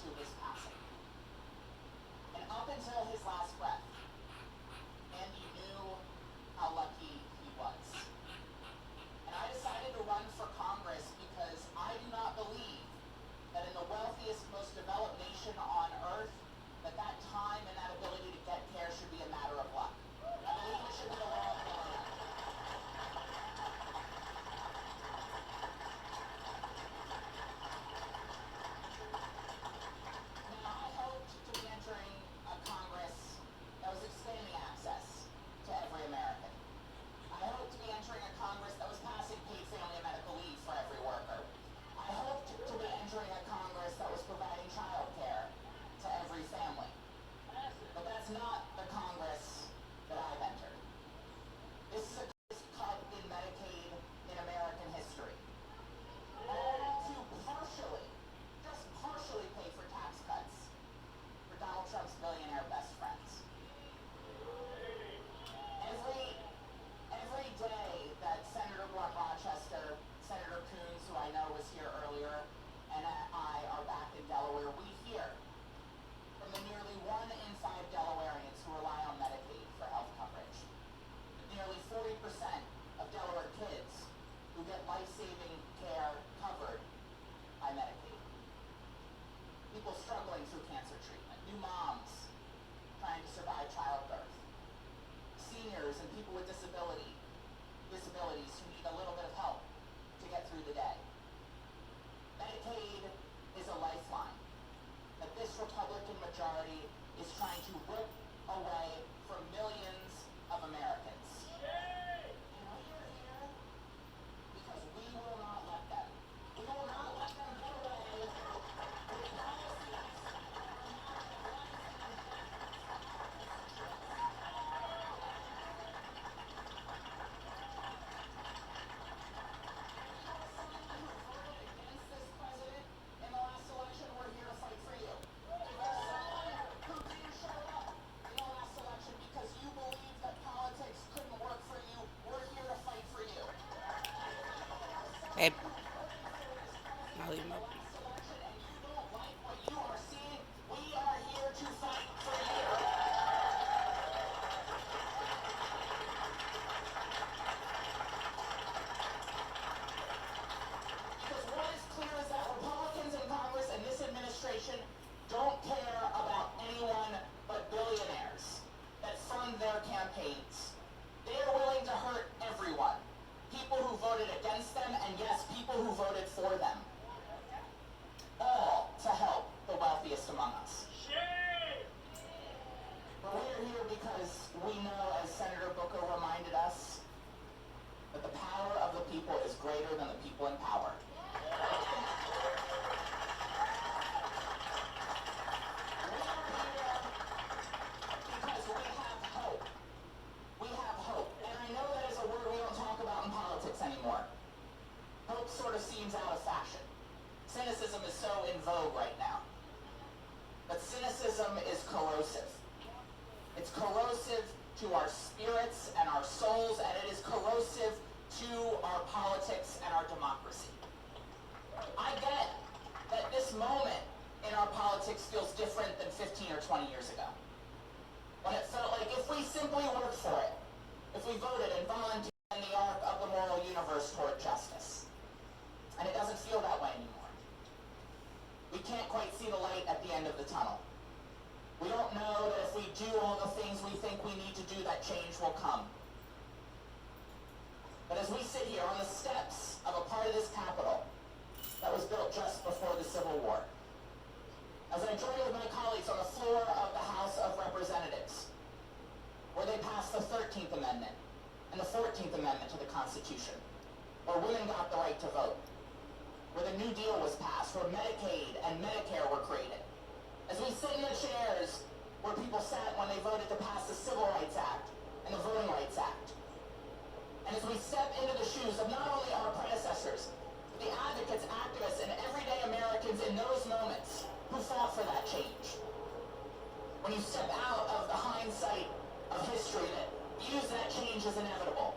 to his passing. And up until his last breath, Andy knew how lucky he was. And I decided to run for Congress because I do not believe that in the wealthiest, most developed nation on earth, that time and that ability to get care should be a matter of luck. I believe it should be the law of the land. Now, I hoped to be entering a Congress that was expanding access to every American. I hoped to be entering a Congress that was passing paid family and medical leave for every worker. I hoped to be entering a Congress that was providing child care to every family. But that's not the Congress that I've entered. This is a cut in Medicaid in American history. All to partially, just partially pay for tax cuts for Donald Trump's billionaire best friends. Every day that Senator Blunt Rochester, Senator Coons, who I know was here earlier, and I are back in Delaware, we hear from the nearly 1 in 5 Delawareans who rely on Medicaid for health coverage. Nearly 40% of Delaware kids who get life-saving care covered by Medicaid. People struggling through cancer treatment, new moms trying to survive childbirth, seniors and people with disabilities who need a little bit of help to get through the day. Medicaid is a lifeline that this Republican majority is trying to rip away from millions of Americans. And we are here because we will not let them. We will not let them get away with policies. Hey, I'll leave him open. Don't care about anyone but billionaires that fund their campaigns. They are willing to hurt everyone. People who voted against them, and yes, people who voted for them. All to help the wealthiest among us. But we are here because we know, as Senator Booker reminded us, that the power of the people is greater than the people in power. Anymore. Hope sort of seems out of fashion. Cynicism is so in vogue right now. But cynicism is corrosive. It's corrosive to our spirits and our souls, and it is corrosive to our politics and our democracy. I get that this moment in our politics feels different than 15 or 20 years ago, when it felt like if we simply worked for it, if we voted and volunteered in the arc of the moral universe toward justice. And it doesn't feel that way anymore. We can't quite see the light at the end of the tunnel. We don't know that if we do all the things we think we need to do, that change will come. But as we sit here on the steps of a part of this Capitol that was built just before the Civil War, as I join with my colleagues on the floor of the House of Representatives, where they passed the 13th Amendment, and the 14th Amendment to the Constitution, where women got the right to vote, where the New Deal was passed, where Medicaid and Medicare were created. As we sit in the chairs where people sat when they voted to pass the Civil Rights Act and the Voting Rights Act. And as we step into the shoes of not only our predecessors, but the advocates, activists, and everyday Americans in those moments who fought for that change. When you step out of the hindsight of history that views that change as inevitable,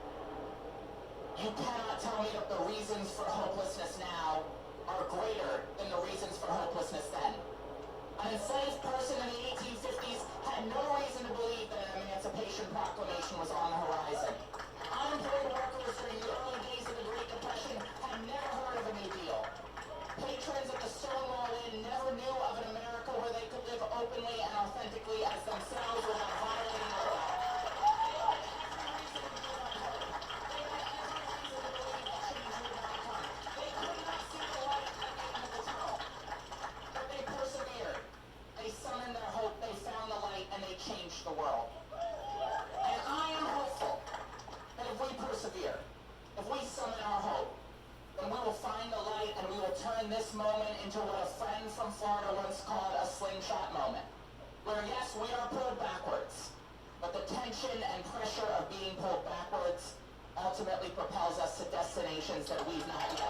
you cannot tell me that the reasons for hopelessness now are greater than the reasons for hopelessness then. persevere, if we summon our hope, then we will find the light and we will turn this moment into what a friend from Florida once called a slingshot moment. Where yes, we are pulled backwards, but the tension and pressure of being pulled backwards ultimately propels us to destinations that we've not yet